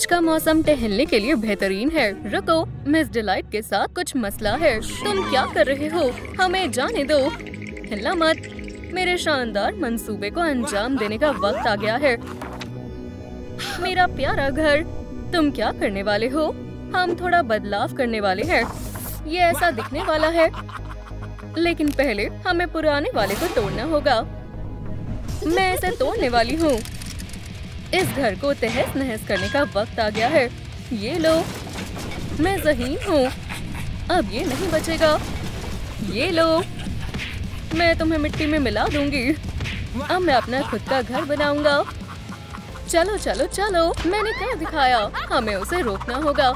आज का मौसम टहलने के लिए बेहतरीन है। रुको, मिस डिलाइट के साथ कुछ मसला है। तुम क्या कर रहे हो? हमें जाने दो, हिलना मत। मेरे शानदार मंसूबे को अंजाम देने का वक्त आ गया है। मेरा प्यारा घर, तुम क्या करने वाले हो? हम थोड़ा बदलाव करने वाले हैं। ये ऐसा दिखने वाला है, लेकिन पहले हमें पुराने वाले को तोड़ना होगा। मैं इसे तोड़ने वाली हूँ। इस घर को तहस नहस करने का वक्त आ गया है। ये लो, मैं ज़हीन हूँ, अब ये नहीं बचेगा। ये लो, मैं तुम्हें मिट्टी में मिला दूंगी। अब मैं अपना खुद का घर बनाऊंगा। चलो चलो चलो, मैंने क्या दिखाया? हमें उसे रोकना होगा।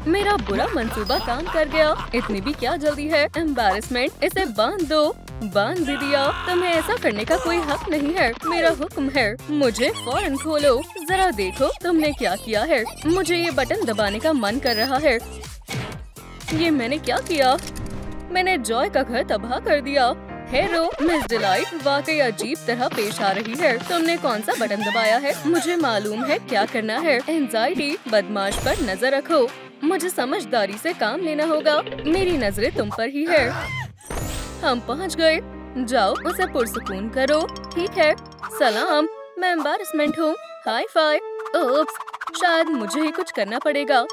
मेरा बुरा मंसूबा काम कर गया। इतनी भी क्या जल्दी है? एम्बैरेसमेंट, इसे बांध दो। बांध भी दिया। तुम्हें ऐसा करने का कोई हक नहीं है। मेरा हुक्म है, मुझे फौरन खोलो। जरा देखो तुमने क्या किया है। मुझे ये बटन दबाने का मन कर रहा है। ये मैंने क्या किया? मैंने जॉय का घर तबाह कर दिया। हेलो मिस डिलाइट, वाकई अजीब तरह पेश आ रही है। तुमने कौन सा बटन दबाया है? मुझे मालूम है क्या करना है। एंजाइटी, बदमाश पर नजर रखो। मुझे समझदारी से काम लेना होगा। मेरी नजरें तुम पर ही है। हम पहुंच गए। जाओ उसे पुरसुकून करो। ठीक है, सलाम। मैं एम्बैरेसमेंट हूँ। High five. ओप्स, शायद मुझे ही कुछ करना पड़ेगा।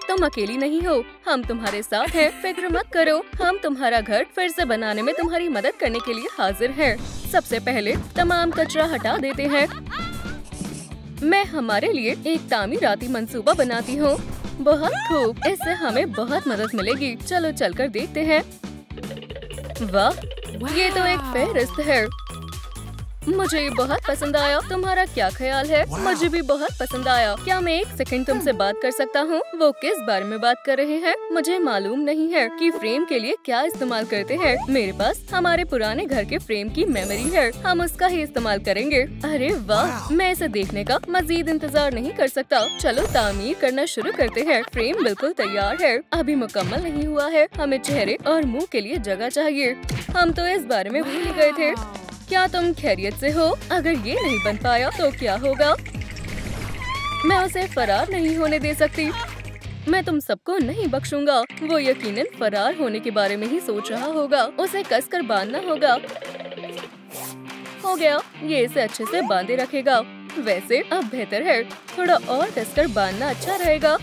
तुम अकेली नहीं हो, हम तुम्हारे साथ हैं। फिक्र मत करो, हम तुम्हारा घर फिर से बनाने में तुम्हारी मदद करने के लिए हाजिर हैं। सबसे पहले तमाम कचरा हटा देते हैं। मैं हमारे लिए एक तामीराती मंसूबा बनाती हूँ। बहुत खूब, इससे हमें बहुत मदद मिलेगी। चलो चलकर देखते हैं। वाह, ये तो एक फेहरिस्त है। मुझे ये बहुत पसंद आया। तुम्हारा क्या ख्याल है? मुझे भी बहुत पसंद आया। क्या मैं एक सेकंड तुमसे बात कर सकता हूँ? वो किस बारे में बात कर रहे हैं? मुझे मालूम नहीं है कि फ्रेम के लिए क्या इस्तेमाल करते हैं। मेरे पास हमारे पुराने घर के फ्रेम की मेमोरी है। हम उसका ही इस्तेमाल करेंगे। अरे वाह, मैं इसे देखने का मजीद इंतजार नहीं कर सकता। चलो तामीर करना शुरू करते हैं। फ्रेम बिल्कुल तैयार है, अभी मुकम्मल नहीं हुआ है। हमें चेहरे और मुँह के लिए जगह चाहिए। हम तो इस बारे में भूल ही गए थे। क्या तुम खैरियत से हो? अगर ये नहीं बन पाया तो क्या होगा? मैं उसे फरार नहीं होने दे सकती। मैं तुम सबको नहीं बख्शूंगा। वो यकीनन फरार होने के बारे में ही सोच रहा होगा। उसे कसकर बांधना होगा। हो गया, ये इसे अच्छे से बांधे रखेगा। वैसे अब बेहतर है, थोड़ा और कसकर बांधना अच्छा रहेगा।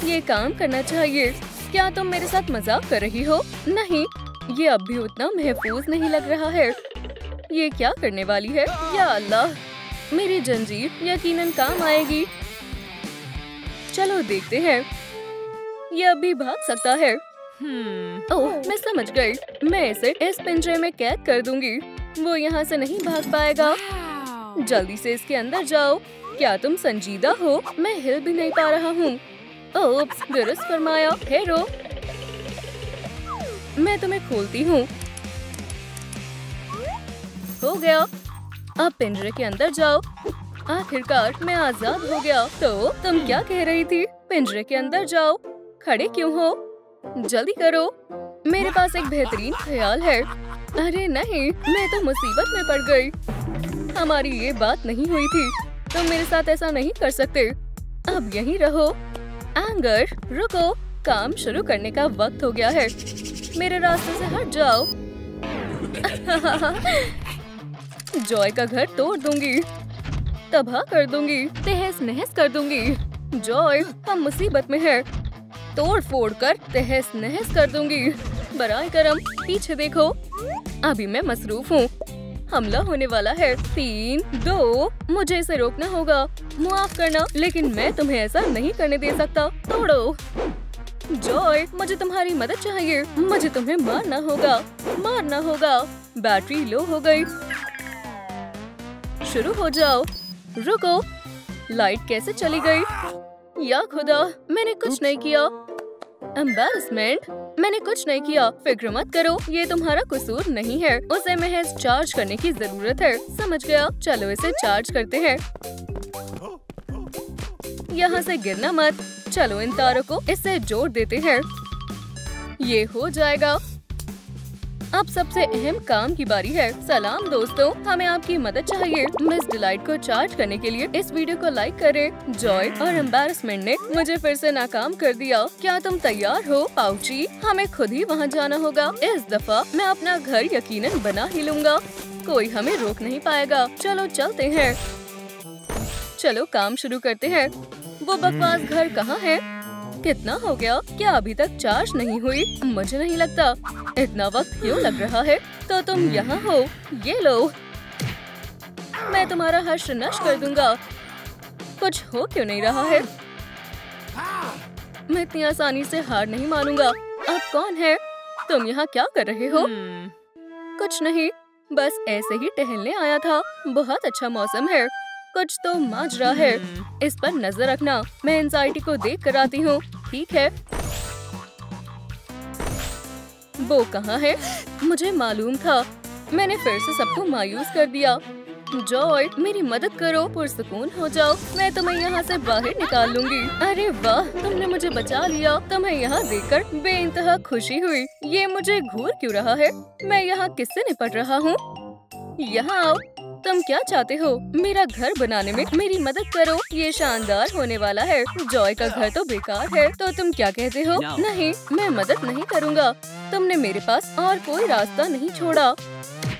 ये काम करना चाहिए। क्या तुम मेरे साथ मजाक कर रही हो? नहीं, ये अब भी उतना महफूज नहीं लग रहा है। ये क्या करने वाली है? या अल्लाह, मेरी जंजीर यकीनन काम आएगी। चलो देखते हैं। ये अभी भाग सकता है। ओह, मैं समझ गई। मैं इसे इस पिंजरे में कैद कर दूंगी। वो यहाँ से नहीं भाग पाएगा। जल्दी से इसके अंदर जाओ। क्या तुम संजीदा हो? मैं हिल भी नहीं पा रहा हूँ। ओप्स, दुरुस्त फरमाया। हेरो, मैं तुम्हें खोलती हूँ। हो गया, अब पिंजरे के अंदर जाओ। आखिरकार मैं आजाद हो गया। तो तुम क्या कह रही थी? पिंजरे के अंदर जाओ। खड़े क्यों हो? जल्दी करो, मेरे पास एक बेहतरीन ख्याल है। अरे नहीं, मैं तो मुसीबत में पड़ गई। हमारी ये बात नहीं हुई थी। तुम मेरे साथ ऐसा नहीं कर सकते। अब यहीं रहो। एंगर, रुको, काम शुरू करने का वक्त हो गया है। मेरे रास्ते से हट जाओ। जॉय का घर तोड़ दूंगी, तबाह कर दूंगी, तहस नहस कर दूंगी। जॉय, हम मुसीबत में हैं। तोड़ फोड़ कर तहस नहस कर दूंगी। बराए करम, पीछे देखो। अभी मैं मसरूफ हूँ। हमला होने वाला है। 3, 2, मुझे इसे रोकना होगा। माफ करना, लेकिन मैं तुम्हें ऐसा नहीं करने दे सकता। तोड़ो। जॉय, मुझे तुम्हारी मदद चाहिए। मुझे तुम्हें मारना होगा, मारना होगा। बैटरी लो हो गई। शुरू हो जाओ। रुको, लाइट कैसे चली गई? या खुदा, मैंने कुछ नहीं किया। एम्बैरेसमेंट, मैंने कुछ नहीं किया। फिक्र मत करो, ये तुम्हारा कसूर नहीं है। उसे महज चार्ज करने की जरूरत है। समझ गया। चलो इसे चार्ज करते हैं। यहाँ से गिरना मत। चलो इन तारों को इससे जोड़ देते हैं। ये हो जाएगा। अब सबसे अहम काम की बारी है। सलाम दोस्तों, हमें आपकी मदद चाहिए मिस डिलाइट को चार्ज करने के लिए। इस वीडियो को लाइक करें। जॉय और एम्बैरेसमेंट ने मुझे फिर से नाकाम कर दिया। क्या तुम तैयार हो? पाउची, हमें खुद ही वहाँ जाना होगा। इस दफा मैं अपना घर यकीनन बना ही लूँगा। कोई हमें रोक नहीं पाएगा। चलो चलते हैं। चलो काम शुरू करते हैं। वो बकवास घर कहाँ है? कितना हो गया? क्या अभी तक चार्ज नहीं हुई? मुझे नहीं लगता। इतना वक्त क्यों लग रहा है? तो तुम यहाँ हो? ये लो, मैं तुम्हारा हर्ष नष्ट कर दूंगा। कुछ हो क्यों नहीं रहा है? मैं इतनी आसानी से हार नहीं मानूंगा। आप कौन है? तुम यहाँ क्या कर रहे हो? कुछ नहीं, बस ऐसे ही टहलने आया था। बहुत अच्छा मौसम है। कुछ तो माजरा है। इस पर नजर रखना। मैं एंजाइटी को देख कर आती हूँ। ठीक है। वो कहाँ है? मुझे मालूम था। मैंने फिर से सबको मायूस कर दिया। जॉय, मेरी मदद करो। पुरसुकून हो जाओ। मैं तुम्हें यहाँ से बाहर निकाल लूंगी। अरे वाह, तुमने मुझे बचा लिया। तुम्हें यहाँ देखकर बेइंतहा खुशी हुई। ये मुझे घूर क्यों रहा है? मैं यहाँ किससे निपट रहा हूँ? यहाँ आओ। तुम क्या चाहते हो? मेरा घर बनाने में मेरी मदद करो। ये शानदार होने वाला है। जॉय का घर तो बेकार है। तो तुम क्या कहते हो? नहीं, मैं मदद नहीं करूँगा। तुमने मेरे पास और कोई रास्ता नहीं छोड़ा।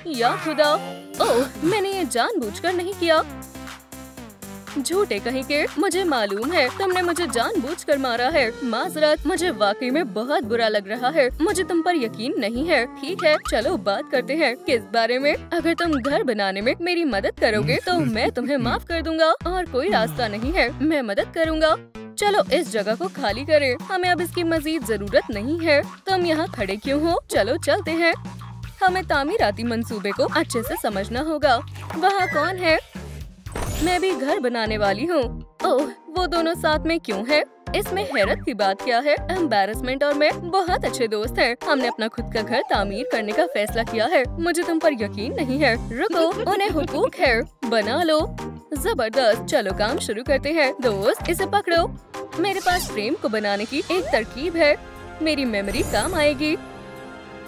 या खुदा, ओह, मैंने ये जानबूझकर नहीं किया। झूठे कहीं के, मुझे मालूम है तुमने मुझे जानबूझकर मारा है। माजरत, मुझे वाकई में बहुत बुरा लग रहा है। मुझे तुम पर यकीन नहीं है। ठीक है, चलो बात करते हैं। किस बारे में? अगर तुम घर बनाने में मेरी मदद करोगे तो मैं तुम्हें माफ कर दूंगा। और कोई रास्ता नहीं है, मैं मदद करूंगा। चलो इस जगह को खाली करें। हमें अब इसकी मजीद जरूरत नहीं है। तुम यहाँ खड़े क्यों हो? चलो चलते हैं। हमें तामीराती मंसूबे को अच्छे से समझना होगा। वहाँ कौन है? मैं भी घर बनाने वाली हूँ। ओह, वो दोनों साथ में क्यों हैं? इसमें हैरत की बात क्या है? एम्बैरेसमेंट और मैं बहुत अच्छे दोस्त हैं। हमने अपना खुद का घर तामीर करने का फैसला किया है। मुझे तुम पर यकीन नहीं है। रुको, उन्हें हुकूक है। बना लो। जबरदस्त, चलो काम शुरू करते हैं। दोस्त, इसे पकड़ो। मेरे पास फ्रेम को बनाने की एक तरकीब है। मेरी मेमोरी काम आएगी।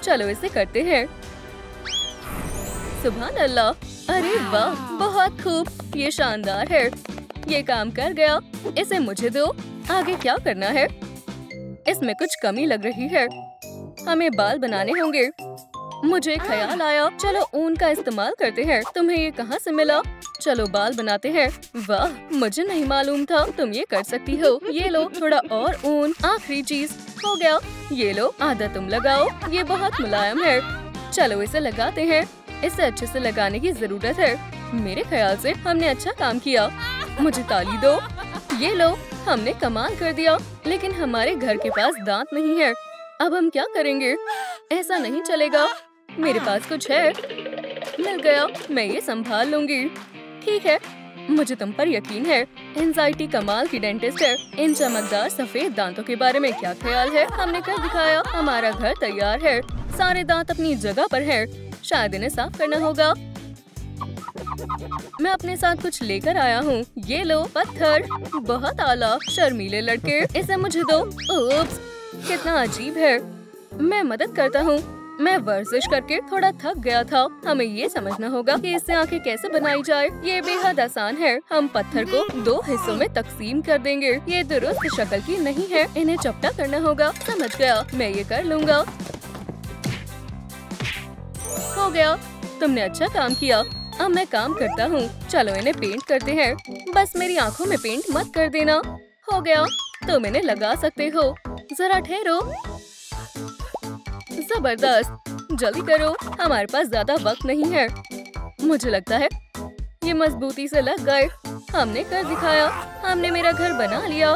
चलो इसे करते हैं। सुभान अल्लाह, अरे वाह, बहुत खूब। ये शानदार है। ये काम कर गया। इसे मुझे दो। आगे क्या करना है? इसमें कुछ कमी लग रही है। हमें बाल बनाने होंगे। मुझे ख्याल आया, चलो ऊन का इस्तेमाल करते हैं। तुम्हें ये कहाँ से मिला? चलो बाल बनाते हैं। वाह, मुझे नहीं मालूम था तुम ये कर सकती हो। ये लो, थोड़ा और ऊन। आखिरी चीज हो गया। ये लो, आधा तुम लगाओ। ये बहुत मुलायम है। चलो इसे लगाते हैं। इसे अच्छे से लगाने की जरूरत है। मेरे ख्याल से हमने अच्छा काम किया। मुझे ताली दो। ये लो, हमने कमाल कर दिया। लेकिन हमारे घर के पास दांत नहीं है। अब हम क्या करेंगे? ऐसा नहीं चलेगा। मेरे पास कुछ है। मिल गया, मैं ये संभाल लूंगी। ठीक है, मुझे तुम पर यकीन है। एंजाइटी कमाल की डेंटिस्ट है। इन चमकदार सफेद दांतों के बारे में क्या ख्याल है? हमने कर दिखाया। हमारा घर तैयार है। सारे दांत अपनी जगह पर है। शायद इन्हें साफ करना होगा। मैं अपने साथ कुछ लेकर आया हूँ। ये लो, पत्थर। बहुत आला। शर्मीले लड़के, इसे मुझे दो। ओप्स, कितना अजीब है। मैं मदद करता हूँ। मैं वर्जिश करके थोड़ा थक गया था। हमें ये समझना होगा कि इससे आंखें कैसे बनाई जाए। ये बेहद आसान है। हम पत्थर को 2 हिस्सों में तकसीम कर देंगे। ये दुरुस्त शक्ल की नहीं है। इन्हें चपटा करना होगा। समझ गया, मैं ये कर लूँगा। हो गया, तुमने अच्छा काम किया। अब मैं काम करता हूँ। चलो इन्हें पेंट करते हैं। बस मेरी आंखों में पेंट मत कर देना। हो गया, तुम इन्हें लगा सकते हो। जरा ठहरो। जबरदस्त, जल्दी करो। हमारे पास ज्यादा वक्त नहीं है। मुझे लगता है ये मजबूती से लग गए। हमने कर दिखाया। हमने मेरा घर बना लिया।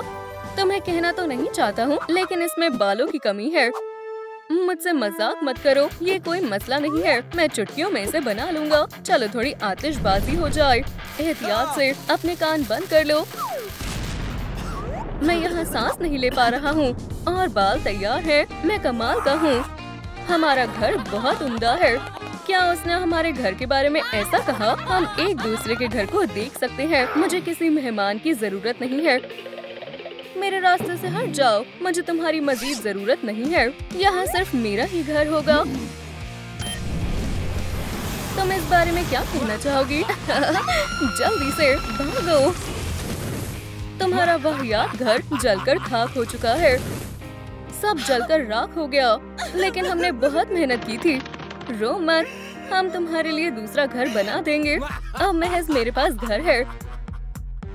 तुम्हें कहना तो नहीं चाहता हूँ, लेकिन इसमें बालों की कमी है। मुझसे मजाक मत करो। ये कोई मसला नहीं है। मैं चुटकियों में इसे बना लूंगा। चलो थोड़ी आतिशबाजी हो जाए। एहतियात से अपने कान बंद कर लो। मैं यहाँ सांस नहीं ले पा रहा हूँ। और बाल तैयार हैं। मैं कमाल का हूँ। हमारा घर बहुत उम्दा है। क्या उसने हमारे घर के बारे में ऐसा कहा? हम एक दूसरे के घर को देख सकते हैं। मुझे किसी मेहमान की जरूरत नहीं है। मेरे रास्ते से हट जाओ। मुझे तुम्हारी मजीद जरूरत नहीं है। यहाँ सिर्फ मेरा ही घर होगा। तुम इस बारे में क्या कहना चाहोगी? जल्दी से भागो। तुम्हारा वाहियात घर जलकर खाक हो चुका है। सब जलकर राख हो गया, लेकिन हमने बहुत मेहनत की थी। रो मत, हम तुम्हारे लिए दूसरा घर बना देंगे। अब महज मेरे पास घर है।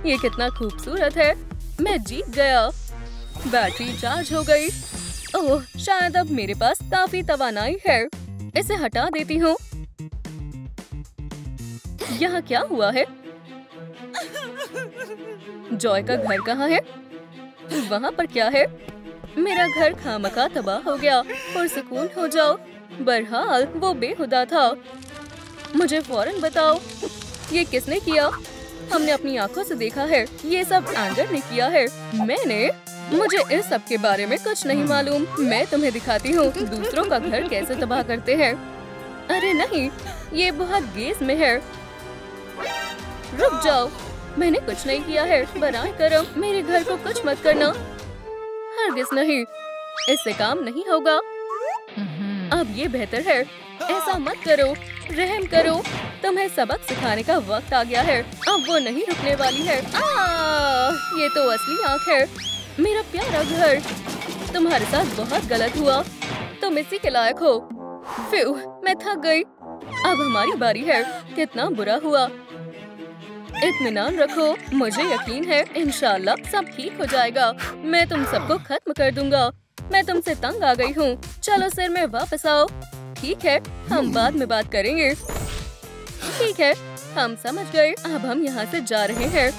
ये कितना खूबसूरत है। मैं जीत गया। बैटरी चार्ज हो गई। ओह, शायद अब मेरे पास काफी तवानाई है। इसे हटा देती हूँ। यहाँ क्या हुआ है? जॉय का घर कहाँ है? वहाँ पर क्या है? मेरा घर खामखा तबाह हो गया। पुरसुकून हो जाओ। बहरहाल वो बेहुदा था। मुझे फौरन बताओ, ये किसने किया? हमने अपनी आंखों से देखा है। ये सब एंगर ने किया है। मैंने? मुझे इस सब के बारे में कुछ नहीं मालूम। मैं तुम्हें दिखाती हूँ दूसरों का घर कैसे तबाह करते हैं। अरे नहीं, ये बहुत गेस में है। रुक जाओ, मैंने कुछ नहीं किया है। बराए करम मेरे घर को कुछ मत करना। हरगिज़ नहीं, इससे काम नहीं होगा। अब ये बेहतर है। ऐसा मत करो, रहम करो। तुम्हें सबक सिखाने का वक्त आ गया है। अब वो नहीं रुकने वाली है। ये तो असली आँख है। मेरा प्यारा घर, तुम्हारे साथ बहुत गलत हुआ। तुम इसी के लायक हो। फिर मैं थक गई। अब हमारी बारी है। कितना बुरा हुआ। इत्मीनान रखो, मुझे यकीन है इंशाल्लाह सब ठीक हो जाएगा। मैं तुम सबको खत्म कर दूंगा। मैं तुमसे तंग आ गई हूँ। चलो सिर में वापस आओ। ठीक है, हम बाद में बात करेंगे। ठीक है, हम समझ गए। अब हम यहाँ से जा रहे हैं।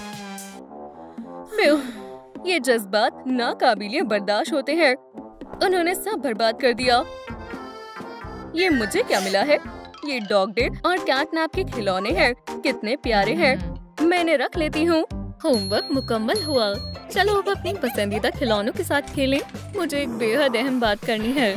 ये जज्बात नाकाबिले बर्दाश्त होते हैं। उन्होंने सब बर्बाद कर दिया। ये मुझे क्या मिला है? ये डॉग डेट और कैटनैप के खिलौने हैं। कितने प्यारे हैं। मैंने रख लेती हूँ। होमवर्क मुकम्मल हुआ। चलो अब अपनी पसंदीदा खिलौनों के साथ खेलें। मुझे एक बेहद अहम बात करनी है।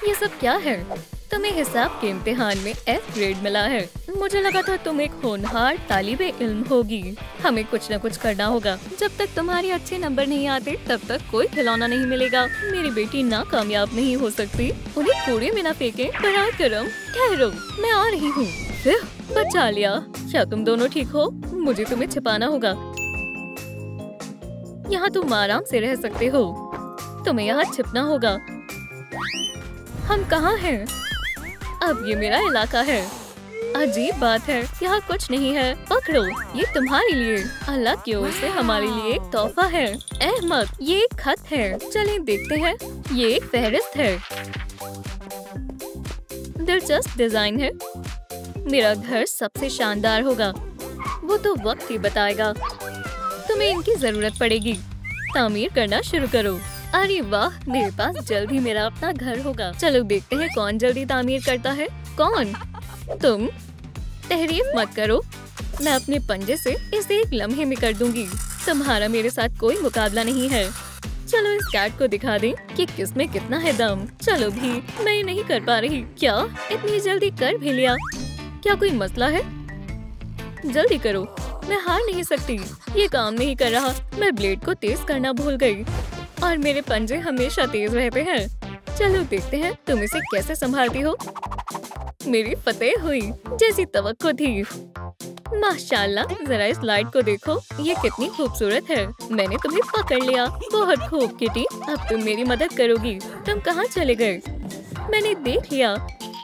ये सब क्या है? तुम्हें हिसाब के इम्तिहान में F ग्रेड मिला है। मुझे लगा था तुम एक होनहार तालिबे इल्म होगी। हमें कुछ न कुछ करना होगा। जब तक तुम्हारे अच्छे नंबर नहीं आते तब तक कोई खिलौना नहीं मिलेगा। मेरी बेटी नाकामयाब नहीं हो सकती। उन्हें कूड़े में न फेंकें। बराए करम ठहरो, मैं आ रही हूँ। बचा लिया। क्या तुम दोनों ठीक हो? मुझे तुम्हें छिपाना होगा। यहाँ तुम आराम से रह सकते हो। तुम्हें यहाँ छिपना होगा। हम कहाँ हैं? अब ये मेरा इलाका है। अजीब बात है, यहाँ कुछ नहीं है। पकड़ो, ये तुम्हारे लिए अल्लाह की ओर से हमारे लिए एक तोहफा है। अहमद, ये एक खत है। चलें देखते हैं। ये एक फहरिस्त है। दिलचस्प डिजाइन है। मेरा घर सबसे शानदार होगा। वो तो वक्त ही बताएगा। तुम्हें इनकी जरूरत पड़ेगी। तामीर करना शुरू करो। अरे वाह, मेरे पास जल्द ही मेरा अपना घर होगा। चलो देखते हैं कौन जल्दी तामीर करता है। कौन? तुम? तहरीफ मत करो। मैं अपने पंजे से इसे एक लम्हे में कर दूंगी। तुम्हारा मेरे साथ कोई मुकाबला नहीं है। चलो इस कैट को दिखा दें कि किसमें कितना है दम। चलो भी, मैं ये नहीं कर पा रही। क्या इतनी जल्दी कर भी लिया? क्या कोई मसला है? जल्दी करो, मैं हार नहीं सकती। ये काम नहीं कर रहा। मैं ब्लेड को तेज करना भूल गई और मेरे पंजे हमेशा तेज रहते हैं। चलो देखते हैं तुम इसे कैसे संभालती हो। मेरी फतेह हुई, जैसी तवक्को थी। माशाल्लाह, जरा इस लाइट को देखो। ये कितनी खूबसूरत है। मैंने तुम्हें पकड़ लिया। बहुत खूब किटी। अब तुम मेरी मदद करोगी। तुम कहाँ चले गए? मैंने देख लिया,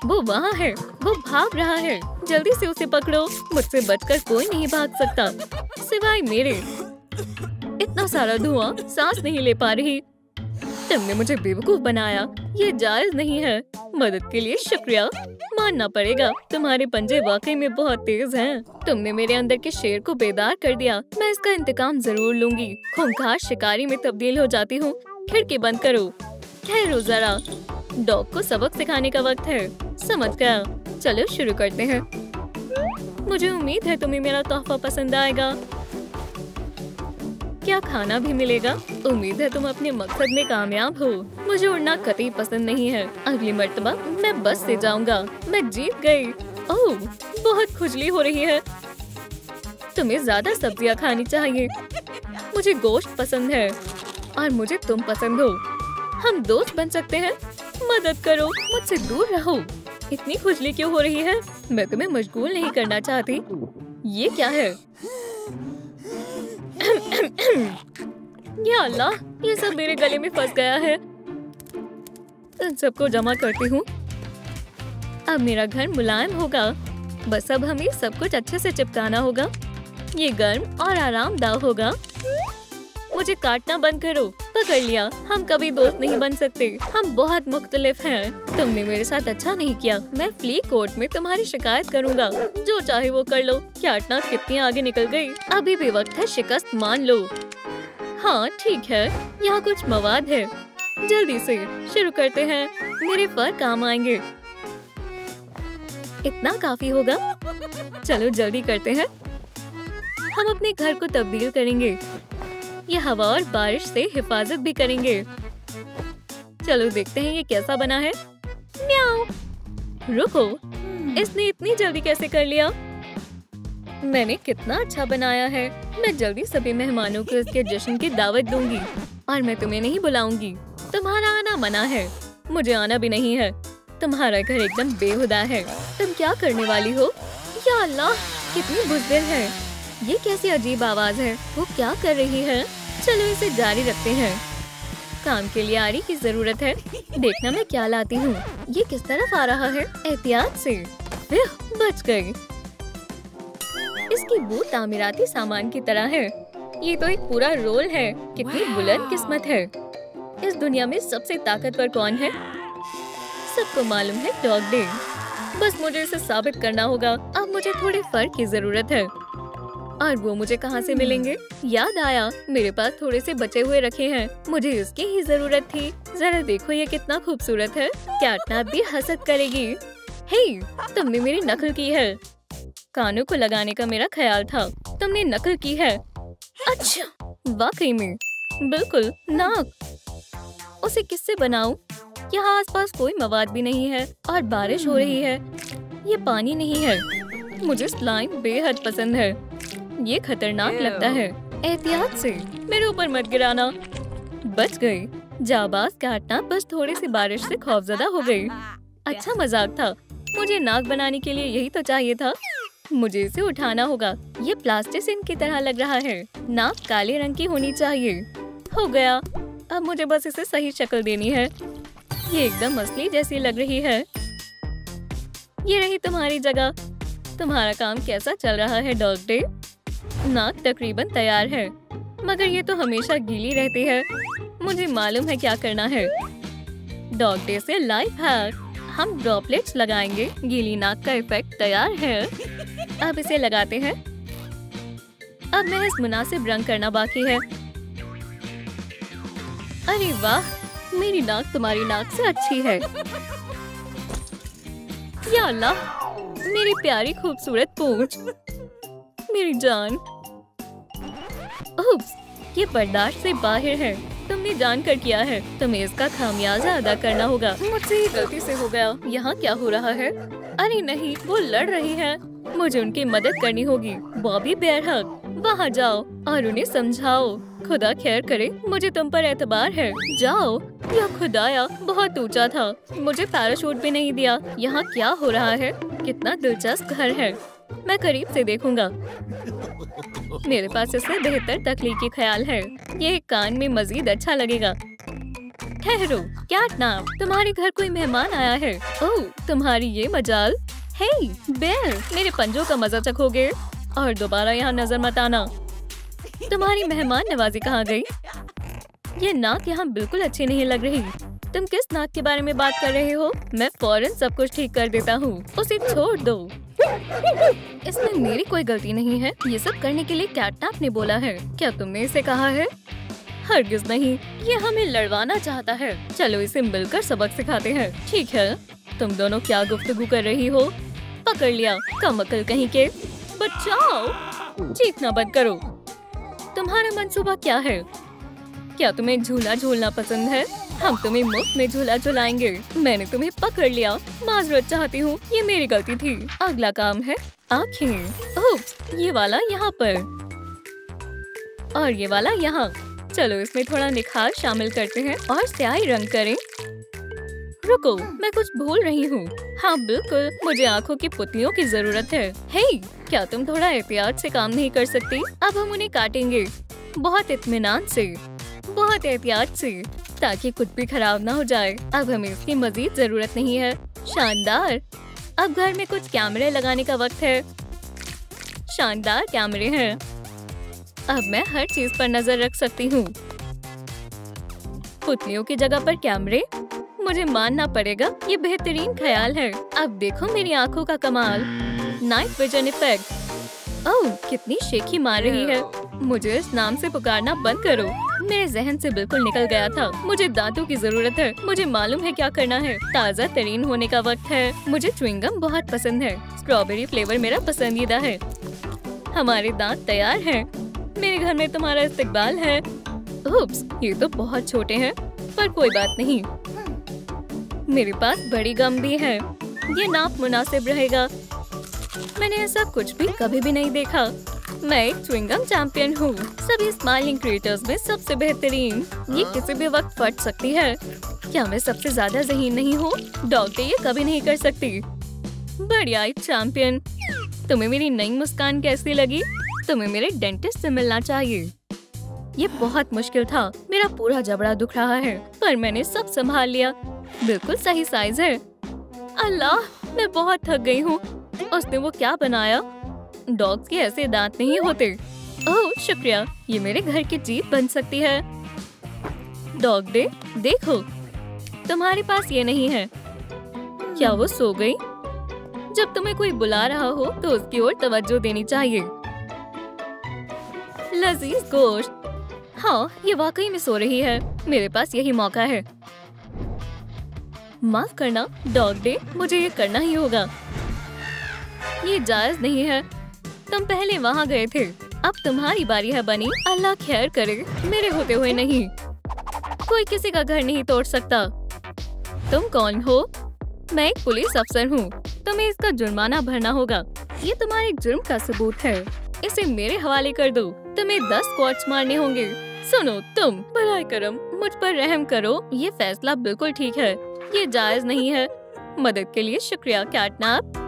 वो वहाँ है। वो भाग रहा है। जल्दी से उसे पकड़ो। मुझसे बचकर कोई नहीं भाग सकता सिवाय मेरे। इतना सारा धुआं, सांस नहीं ले पा रही। तुमने मुझे बेवकूफ बनाया। ये जायज नहीं है। मदद के लिए शुक्रिया। मानना पड़ेगा, तुम्हारे पंजे वाकई में बहुत तेज हैं। तुमने मेरे अंदर के शेर को बेदार कर दिया। मैं इसका इंतकाम जरूर लूंगी। खूंखार शिकारी में तब्दील हो जाती हूँ। खिड़की बंद करो। ठहरो जरा, डॉग को सबक सिखाने का वक्त है। समझ गया। चलो शुरू करते हैं। मुझे उम्मीद है तुम्हें मेरा तोहफा पसंद आएगा। क्या खाना भी मिलेगा? उम्मीद है तुम अपने मकसद में कामयाब हो। मुझे उड़ना कतई पसंद नहीं है। अगली मर्तबा मैं बस से जाऊंगा। मैं जीत गई। ओह, बहुत खुजली हो रही है। तुम्हें ज्यादा सब्जियां खानी चाहिए। मुझे गोश्त पसंद है और मुझे तुम पसंद हो। हम दोस्त बन सकते हैं। मदद करो, मुझसे दूर रहो। इतनी खुजली क्यों हो रही है? मैं तुम्हें मशगूल नहीं करना चाहती। ये क्या है? या अल्लाह, ये सब मेरे गले में फंस गया है। इन सबको जमा करती हूँ। अब मेरा घर मुलायम होगा। बस अब हमें सब कुछ अच्छे से चिपकाना होगा। ये गर्म और आरामदायक होगा। मुझे काटना बंद करो। पकड़ लिया। हम कभी दोस्त नहीं बन सकते। हम बहुत मुख्तलिफ हैं। तुमने मेरे साथ अच्छा नहीं किया। मैं फ्ली कोर्ट में तुम्हारी शिकायत करूंगा। जो चाहे वो कर लो। काटना कितनी आगे निकल गई। अभी भी वक्त है शिकस्त मान लो। हाँ ठीक है, यहाँ कुछ मवाद है। जल्दी से शुरू करते हैं। मेरे फर काम आएंगे। इतना काफी होगा। चलो जल्दी करते हैं। हम अपने घर को तब्दील करेंगे। ये हवा और बारिश से हिफाजत भी करेंगे। चलो देखते हैं ये कैसा बना है। म्याऊ। रुको, इसने इतनी जल्दी कैसे कर लिया? मैंने कितना अच्छा बनाया है। मैं जल्दी सभी मेहमानों को इसके जश्न की दावत दूंगी और मैं तुम्हें नहीं बुलाऊंगी। तुम्हारा आना मना है। मुझे आना भी नहीं है। तुम्हारा घर एकदम बेहुदा है। तुम क्या करने वाली हो? या अल्लाह, कितनी बुज़दिल है। ये कैसी अजीब आवाज है। वो क्या कर रही है? चलो इसे जारी रखते हैं। काम के लिए आरी की जरूरत है। देखना मैं क्या लाती हूँ। ये किस तरफ आ रहा है? एहतियात से। बच गई। इसकी बू तामीराती सामान की तरह है। ये तो एक पूरा रोल है। कितनी बुलंद किस्मत है। इस दुनिया में सबसे ताकतवर कौन है? सबको मालूम है डॉग डे। बस मुझे इसे साबित करना होगा। अब मुझे थोड़े फर की जरूरत है। और वो मुझे कहाँ से मिलेंगे? याद आया, मेरे पास थोड़े से बचे हुए रखे हैं। मुझे इसकी ही जरूरत थी। जरा देखो ये कितना खूबसूरत है। कैटनैप भी हसद करेगी। हे, तुमने मेरी नकल की है। कानों को लगाने का मेरा ख्याल था। तुमने नकल की है। अच्छा, वाकई में। बिल्कुल नाक। उसे किससे बनाऊं? यहाँ आसपास कोई मवाद भी नहीं है और बारिश हो रही है। ये पानी नहीं है। मुझे स्लाइम बेहद पसंद है। ये खतरनाक लगता है। एहतियात से, मेरे ऊपर मत गिराना। बच गई। जाबाज काटना बस थोड़ी सी बारिश से खौफजदा हो गई। अच्छा मजाक था। मुझे नाक बनाने के लिए यही तो चाहिए था। मुझे इसे उठाना होगा। ये प्लास्टिसिन की तरह लग रहा है। नाक काले रंग की होनी चाहिए। हो गया। अब मुझे बस इसे सही शक्ल देनी है। ये एकदम असली जैसी लग रही है। ये रही तुम्हारी जगह। तुम्हारा काम कैसा चल रहा है डॉग डे? नाक तकरीबन तैयार है, मगर ये तो हमेशा गीली रहती है। मुझे मालूम है क्या करना है। डॉग डे से लाइफ हैक। हम ड्रॉपलेट्स लगाएंगे। गीली नाक का इफेक्ट तैयार है। अब इसे लगाते हैं। अब मैं इस मुनासिब रंग करना बाकी है। अरे वाह, मेरी नाक तुम्हारी नाक से अच्छी है। या अल्लाह, मेरी प्यारी खूबसूरत पूंछ। मेरी जान। उप्स, ये बर्दाश्त से बाहर है। तुमने जानकर किया है। तुम्हें इसका खामियाजा अदा करना होगा। मुझसे ही गलती से हो गया। यहाँ क्या हो रहा है? अरे नहीं, वो लड़ रही है। मुझे उनकी मदद करनी होगी। बॉबी बेरहक, वहाँ जाओ और उन्हें समझाओ। खुदा खैर करे, मुझे तुम पर एतबार है। जाओ। या खुदाया, बहुत ऊंचा था। मुझे पैराशूट भी नहीं दिया। यहाँ क्या हो रहा है? कितना दिलचस्प घर है। मैं करीब से देखूंगा। मेरे पास इससे बेहतर तकलीकी ख्याल है। ये कान में मजीद अच्छा लगेगा। ठहरो, कैटनैप, तुम्हारे घर कोई मेहमान आया है। ओह, तुम्हारी ये मजाल। हे बेर, मेरे पंजों का मजा चखोगे और दोबारा यहाँ नजर मत आना। तुम्हारी मेहमान नवाजी कहाँ गई? ये नाक यहाँ बिल्कुल अच्छी नहीं लग रही। तुम किस नाक के बारे में बात कर रहे हो? मैं फौरन सब कुछ ठीक कर देता हूँ। उसे छोड़ दो। इसमें मेरी कोई गलती नहीं है। ये सब करने के लिए कैटनैप ने बोला है। क्या तुमने इसे कहा है? हरगिज नहीं। ये हमें लड़वाना चाहता है। चलो इसे मिलकर सबक सिखाते हैं। ठीक है। तुम दोनों क्या गुफ्तगू कर रही हो? पकड़ लिया, कम अकल कहीं के। बचाओ। चीखना बंद करो। तुम्हारा मंसूबा क्या है? क्या तुम्हें झूला झूलना पसंद है? हम तुम्हें मुफ्त में झूला झुलाएंगे। मैंने तुम्हें पकड़ लिया। माजरत चाहती हूँ, ये मेरी गलती थी। अगला काम है आँखें। ओप्स, ये वाला यहाँ पर और ये वाला यहाँ। चलो इसमें थोड़ा निखार शामिल करते हैं और स्याही रंग करें। रुको, मैं कुछ भूल रही हूँ। हाँ बिल्कुल, मुझे आँखों की पुतलियों की जरूरत है। हे, क्या तुम थोड़ा एहतियात से काम नहीं कर सकती? अब हम उन्हें काटेंगे, बहुत इत्मीनान से, बहुत एहतियात से, ताकि कुछ भी खराब ना हो जाए। अब हमें इसकी मजीद जरूरत नहीं है। शानदार। अब घर में कुछ कैमरे लगाने का वक्त है। शानदार कैमरे हैं। अब मैं हर चीज पर नजर रख सकती हूँ। पुतलियों की जगह पर कैमरे, मुझे मानना पड़ेगा, ये बेहतरीन ख्याल है। अब देखो मेरी आंखों का कमाल। Night vision effect. ओह, कितनी शेखी मार रही है। मुझे इस नाम से पुकारना बंद करो। मेरे जहन से बिल्कुल निकल गया था। मुझे दांतों की जरूरत है। मुझे मालूम है क्या करना है। ताज़ा तरीन होने का वक्त है। मुझे च्युइंगम बहुत पसंद है। स्ट्रॉबेरी फ्लेवर मेरा पसंदीदा है। हमारे दांत तैयार हैं। मेरे घर में तुम्हारा इस्तकबाल है। उप्स, ये तो बहुत छोटे हैं, पर कोई बात नहीं। मेरे पास बड़ी गम भी है। ये नाप मुनासिब रहेगा। मैंने ऐसा कुछ भी कभी भी नहीं देखा। मैं एक च्युइंगम चैंपियन हूँ। सभी स्माइलिंग क्रिएटर्स में सबसे बेहतरीन। ये किसी भी वक्त फट सकती है। क्या मैं सबसे ज्यादा ज़हीन नहीं हूँ? डॉक्टर ये कभी नहीं कर सकती। बढ़िया चैंपियन। तुम्हें मेरी नई मुस्कान कैसी लगी? तुम्हें मेरे डेंटिस्ट से मिलना चाहिए। ये बहुत मुश्किल था। मेरा पूरा जबड़ा दुख रहा है, पर मैंने सब संभाल लिया। बिल्कुल सही साइज है। अल्लाह, मैं बहुत थक गई हूँ। उसने वो क्या बनाया? डॉग्स के ऐसे दांत नहीं होते। ओह शुक्रिया, ये मेरे घर की जीत बन सकती है। डॉग डे, देखो तुम्हारे पास ये नहीं है। क्या वो सो गई? जब तुम्हें कोई बुला रहा हो तो उसकी ओर तवज्जो देनी चाहिए। लजीज गोश्त। हाँ, ये वाकई में सो रही है। मेरे पास यही मौका है। माफ करना डॉग डे, मुझे ये करना ही होगा। ये जायज नहीं है। तुम पहले वहाँ गए थे, अब तुम्हारी बारी है बनी। अल्लाह खैर करे, मेरे होते हुए नहीं। कोई किसी का घर नहीं तोड़ सकता। तुम कौन हो? मैं एक पुलिस अफसर हूँ। तुम्हें इसका जुर्माना भरना होगा। ये तुम्हारे जुर्म का सबूत है। इसे मेरे हवाले कर दो। तुम्हें 10 स्क्वॉट्स मारने होंगे। सुनो तुम, बराए करम मुझ पर रहम करो। ये फैसला बिल्कुल ठीक है। ये जायज नहीं है। मदद के लिए शुक्रिया कैटनैप।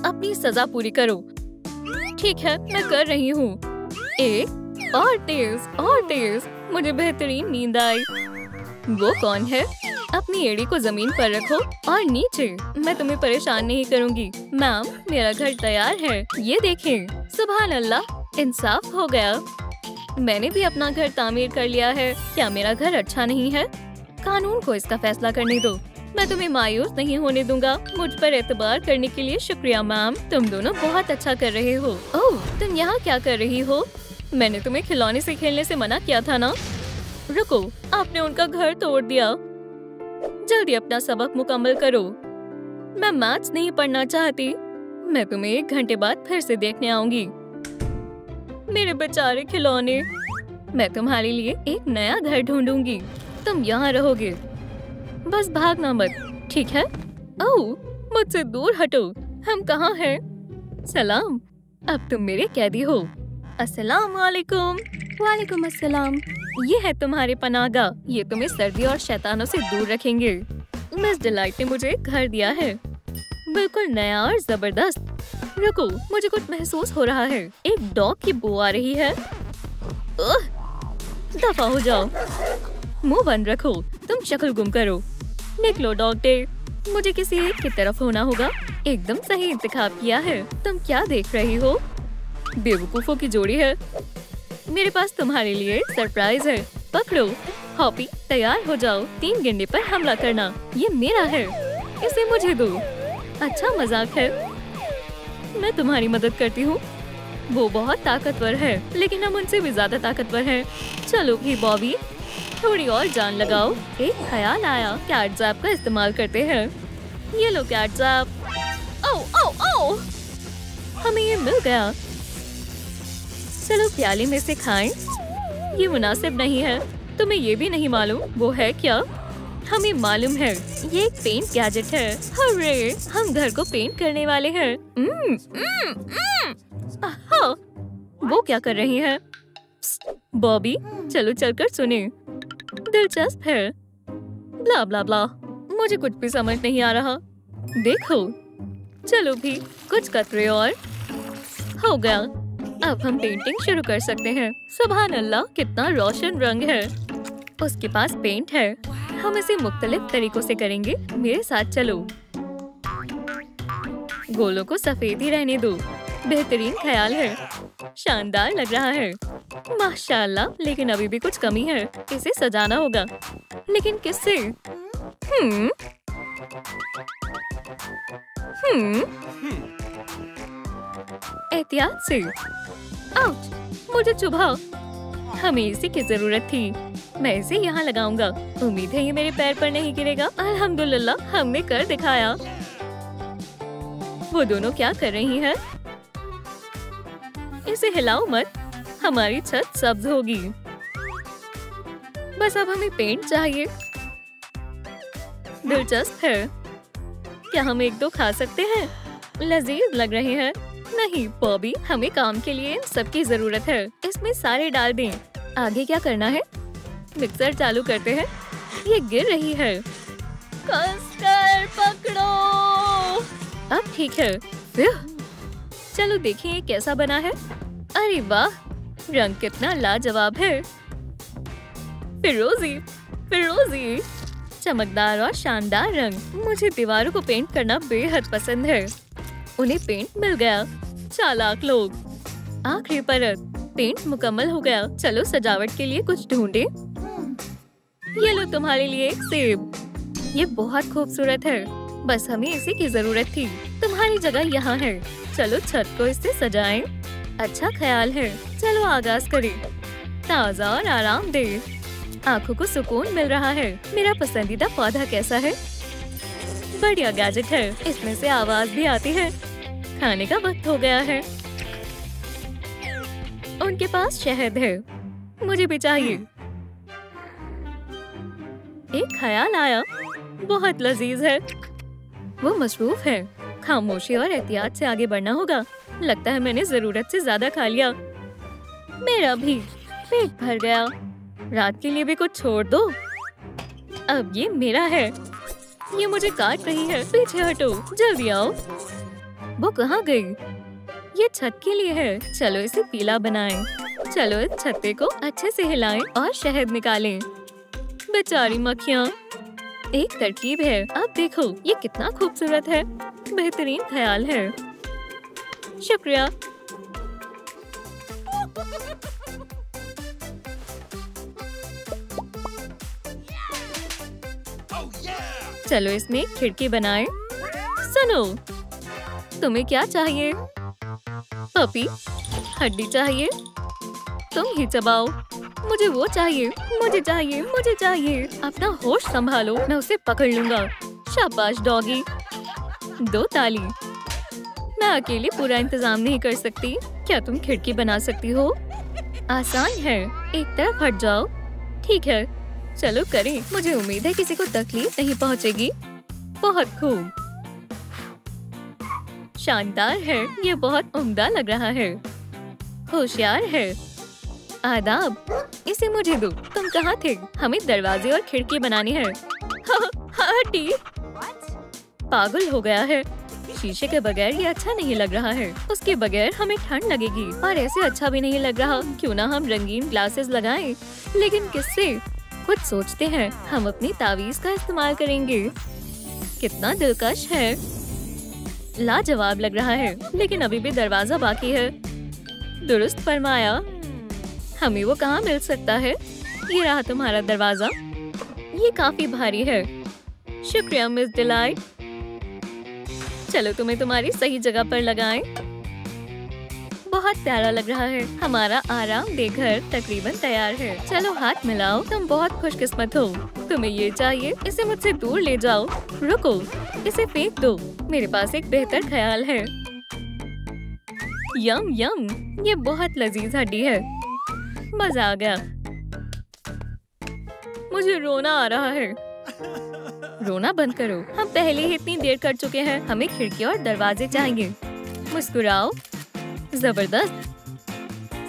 अपनी सजा पूरी करो। ठीक है, मैं कर रही हूँ। एक और तेज और तेज। मुझे बेहतरीन नींद आई। वो कौन है? अपनी एड़ी को जमीन पर रखो और नीचे। मैं तुम्हें परेशान नहीं करूँगी। मैम, मेरा घर तैयार है। ये देखें। सुभान अल्लाह, इंसाफ हो गया। मैंने भी अपना घर तामीर कर लिया है। क्या मेरा घर अच्छा नहीं है? कानून को इसका फैसला करने दो। मैं तुम्हें मायूस नहीं होने दूंगा। मुझ पर एतबार करने के लिए शुक्रिया मैम। तुम दोनों बहुत अच्छा कर रहे हो। ओह, तुम यहाँ क्या कर रही हो? मैंने तुम्हें खिलौने से खेलने से मना किया था ना? रुको, आपने उनका घर तोड़ दिया। जल्दी अपना सबक मुकम्मल करो। मैं मैथ्स नहीं पढ़ना चाहती। मैं तुम्हें 1 घंटे बाद फिर से देखने आऊंगी। मेरे बेचारे खिलौने। मैं तुम्हारे लिए एक नया घर ढूंढूंगी। तुम यहाँ रहोगे। बस भागना मत, ठीक है? ओह, मुझसे दूर हटो। हम कहाँ हैं? सलाम, अब तुम मेरे कैदी हो। अस्सलाम वालेकुम। वालेकुम अस्सलाम। ये है तुम्हारे पनाहगाह। ये तुम्हें सर्दी और शैतानों से दूर रखेंगे। मिस डिलाइट ने मुझे घर दिया है, बिल्कुल नया और जबरदस्त। रुको, मुझे कुछ महसूस हो रहा है। एक डॉग की बू आ रही है। दफा हो जाओ। मुंह बंद रखो। तुम शक्ल गुम करो। निकलो डॉग डे। मुझे किसी एक की तरफ होना होगा। एकदम सही इंतखाब किया है। तुम क्या देख रही हो? बेवकूफों की जोड़ी है। मेरे पास तुम्हारे लिए सरप्राइज है। पकड़ो। हॉपी, तैयार हो जाओ। 3 गेंडे पर हमला करना। ये मेरा है, इसे मुझे दो। अच्छा मजाक है। मैं तुम्हारी मदद करती हूँ। वो बहुत ताकतवर है, लेकिन हम उनसे भी ज्यादा ताकतवर हैं। चलो भी बॉबी, थोड़ी और जान लगाओ। एक ख्याल आया, कैट ज़ैप का इस्तेमाल करते हैं। ये लो कैट ज़ैप। ओह ओह ओह, हमें ये मिल गया। चलो प्याले में से खाएं। ये मुनासिब नहीं है। तुम्हें ये भी नहीं मालूम वो है क्या? हमें मालूम है, ये एक पेंट गैजेट है। हर्रे, हम घर को पेंट करने वाले हैं। वो क्या कर रही है? बॉबी, चलो चलकर सुने। दिलचस्प है। ब्ला ब्ला ब्ला। मुझे कुछ भी समझ नहीं आ रहा। देखो, चलो भी कुछ कतरे और हो गया। अब हम पेंटिंग शुरू कर सकते हैं। सुभान अल्लाह, कितना रोशन रंग है। उसके पास पेंट है। हम इसे मुख्तलिफ तरीकों से करेंगे। मेरे साथ चलो। गोलों को सफेद ही रहने दो। बेहतरीन ख्याल है। शानदार लग रहा है। माशाल्लाह, लेकिन अभी भी कुछ कमी है। इसे सजाना होगा, लेकिन किससे? एहतियात से। आउच! मुझे चुभा। हमें इसी की जरूरत थी। मैं इसे यहाँ लगाऊंगा। उम्मीद है ये मेरे पैर पर नहीं गिरेगा। अल्हम्दुलिल्लाह, हमने कर दिखाया। वो दोनों क्या कर रही हैं? इसे हिलाओ मत, हमारी छत सब्ज होगी। बस अब हमें पेंट चाहिए। दिलचस्प है। क्या हम एक दो खा सकते हैं? लजीज लग रहे हैं। नहीं बॉबी, हमें काम के लिए इन सबकी जरूरत है। इसमें सारे डाल दें। आगे क्या करना है? मिक्सर चालू करते हैं। ये गिर रही है। कसकर पकड़ो। अब ठीक है। चलो देखें ये कैसा बना है। अरे वाह, रंग कितना लाजवाब है। फिरोजी, फिरोजी, चमकदार और शानदार रंग। मुझे दीवारों को पेंट करना बेहद पसंद है। उन्हें पेंट मिल गया। चालाक लोग। आखिरी परत। पेंट मुकम्मल हो गया। चलो सजावट के लिए कुछ ढूंढे। ये लो तुम्हारे लिए एक सेब। ये बहुत खूबसूरत है। बस हमें इसी की जरूरत थी। तुम्हारी जगह यहाँ है। चलो छत को इससे सजाएं। अच्छा ख्याल है। चलो आगाज करें। ताज़ा और आरामदेह। आंखों को सुकून मिल रहा है। मेरा पसंदीदा पौधा कैसा है? बढ़िया गैजेट है। इसमें से आवाज भी आती है। खाने का वक्त हो गया है। उनके पास शहद है। मुझे भी चाहिए। एक ख्याल आया। बहुत लजीज है। वो मशरूफ है। खामोशी और एहतियात से आगे बढ़ना होगा। लगता है मैंने जरूरत से ज्यादा खा लिया। मेरा भी पेट भर गया। रात के लिए भी कुछ छोड़ दो। अब ये मेरा है। ये मुझे काट रही है। पीछे हटो, जल्दी आओ। वो कहाँ गई? ये छत के लिए है। चलो इसे पीला बनाएं। चलो इस छत्ते को अच्छे से हिलाएं और शहद निकालें। बेचारी मक्खियाँ। एक तरकीब है। अब देखो ये कितना खूबसूरत है। बेहतरीन ख्याल है। शुक्रिया। चलो इसमें एक खिड़की बनाएं। सुनो, तुम्हें क्या चाहिए? पपी, हड्डी चाहिए? तुम ही चबाओ। मुझे वो चाहिए। मुझे चाहिए, मुझे चाहिए। अपना होश संभालो, मैं उसे पकड़ लूंगा। शाबाश डॉगी। 2 ताली। मैं अकेली पूरा इंतजाम नहीं कर सकती। क्या तुम खिड़की बना सकती हो? आसान है। एक तरफ हट जाओ। ठीक है, चलो करें। मुझे उम्मीद है किसी को तकलीफ नहीं पहुंचेगी। बहुत खूब। शानदार है। ये बहुत उम्दा लग रहा है। होशियार है। आदाब। इसे मुझे दो। तुम कहाँ थे? हमें दरवाजे और खिड़की बनानी है। हटी। पागल हो गया है। शीशे के बगैर ये अच्छा नहीं लग रहा है। उसके बगैर हमें ठंड लगेगी और ऐसे अच्छा भी नहीं लग रहा। क्यों ना हम रंगीन ग्लासेस लगाएं? लेकिन किससे? कुछ सोचते हैं। हम अपनी तावीज का इस्तेमाल करेंगे। कितना दिलकश है। लाजवाब लग रहा है, लेकिन अभी भी दरवाजा बाकी है। दुरुस्त फरमाया। हमें वो कहाँ मिल सकता है? ये रहा तुम्हारा दरवाजा। ये काफी भारी है। शुक्रिया मिस डिलाइट। चलो तुम्हें तुम्हारी सही जगह पर लगाएं। बहुत प्यारा लग रहा है। हमारा आरामदेह घर तकरीबन तैयार है। चलो हाथ मिलाओ। तुम बहुत खुशकिस्मत हो। तुम्हें ये चाहिए? इसे मुझसे दूर ले जाओ। रुको, इसे फेंक दो। मेरे पास एक बेहतर ख्याल है। यम यम, ये बहुत लजीज हड्डी है। मजा आ गया। मुझे रोना आ रहा है। रोना बंद करो। हम पहले ही इतनी देर कर चुके हैं। हमें खिड़की और दरवाजे चाहिए। मुस्कुराओ। जबरदस्त।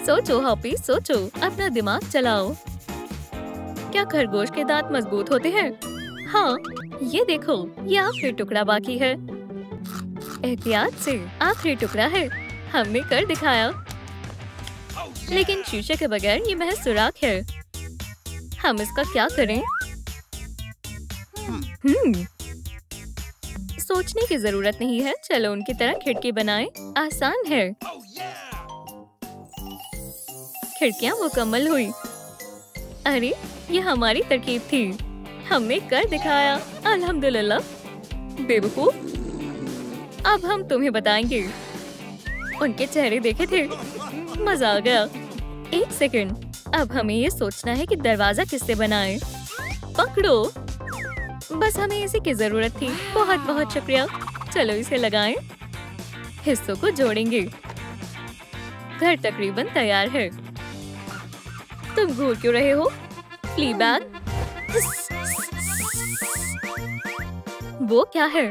सोचो हॉपी, सोचो। अपना दिमाग चलाओ। क्या खरगोश के दांत मजबूत होते हैं? हाँ, ये देखो, ये आखिरी टुकड़ा बाकी है। एहतियात से, आखिरी टुकड़ा है। हमने कर दिखाया, लेकिन शीशे के बगैर ये महज सुराख है। हम इसका क्या करें? सोचने की जरूरत नहीं है। चलो उनकी तरह खिड़की बनाएं। आसान है। खिड़कियां मुकम्मल हुई। अरे, ये हमारी तरकीब थी। हमने कर दिखाया। अल्हम्दुलिल्लाह। बेवकूफ, अब हम तुम्हें बताएंगे। उनके चेहरे देखे थे, मजा आ गया। एक सेकंड, अब हमें ये सोचना है कि दरवाजा किससे बनाएं। पकड़ो, बस हमें इसी की जरूरत थी। बहुत बहुत शुक्रिया। चलो इसे लगाएं। हिस्सों को जोड़ेंगे। घर तकरीबन तैयार है। तुम घूर क्यों रहे हो? फ्लीबैग। वो क्या है?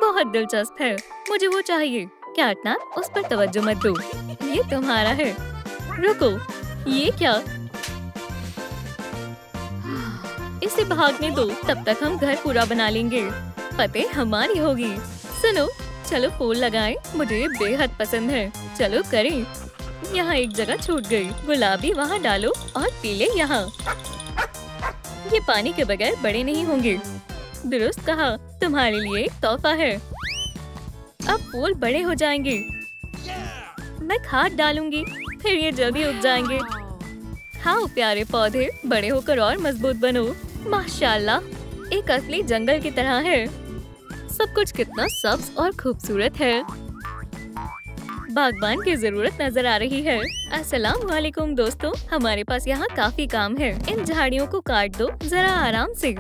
बहुत दिलचस्प है। मुझे वो चाहिए। कैटनैप, उस पर तवज्जो मत दो। ये तुम्हारा है। रुको, ये क्या? इसे भागने दो, तब तक हम घर पूरा बना लेंगे। फतेह हमारी होगी। सुनो, चलो फूल लगाएं। मुझे ये बेहद पसंद है। चलो करें। यहाँ एक जगह छूट गई। गुलाबी वहाँ डालो और पीले यहाँ। ये पानी के बगैर बड़े नहीं होंगे। दुरुस्त कहा। तुम्हारे लिए एक तोहफा है। अब फूल बड़े हो जाएंगे। मैं खाद डालूंगी, फिर ये जल्दी उग जाएंगे। खाओ प्यारे पौधे, बड़े होकर और मजबूत बनो। माशाल्लाह, एक असली जंगल की तरह है। सब कुछ कितना सब्ज और खूबसूरत है। बागबान की जरूरत नजर आ रही है। अस्सलाम वालेकुम दोस्तों, हमारे पास यहाँ काफी काम है। इन झाड़ियों को काट दो, जरा आराम से।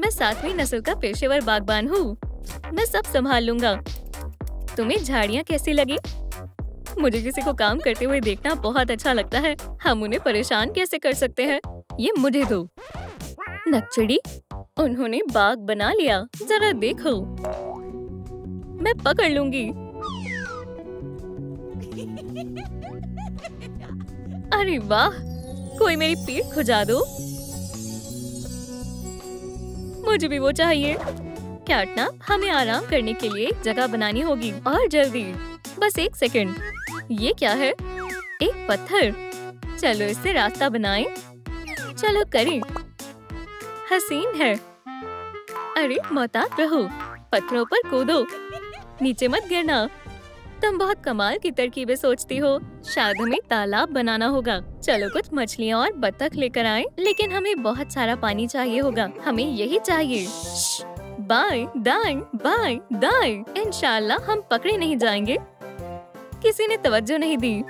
मैं 7वीं नस्ल का पेशेवर बागबान हूँ। मैं सब संभाल लूंगा। तुम्हें झाड़ियाँ कैसी लगी? मुझे किसी को काम करते हुए देखना बहुत अच्छा लगता है। हम उन्हें परेशान कैसे कर सकते हैं? ये मुझे दो। नक्चड़ी, उन्होंने बाग बना लिया। जरा देखो। मैं पकड़ लूंगी। अरे वाह, कोई मेरी पीठ खुजा दो। मुझे भी वो चाहिए। कैटनैप, हमें आराम करने के लिए एक जगह बनानी होगी और जल्दी। बस एक सेकंड। ये क्या है? एक पत्थर। चलो इससे रास्ता बनाएं। चलो करें। हसीन है। अरे मोहतात रहो, पत्थरों पर कूदो, नीचे मत गिरना। तुम बहुत कमाल की तरकीबें सोचती हो। शायद हमें तालाब बनाना होगा। चलो कुछ मछलियाँ और बत्तख लेकर आएं। लेकिन हमें बहुत सारा पानी चाहिए होगा। हमें यही चाहिए। बाएं, दाएं, बाएं, दाएं। इंशाल्लाह हम पकड़े नहीं जाएंगे। किसी ने तवज्जो नहीं दी।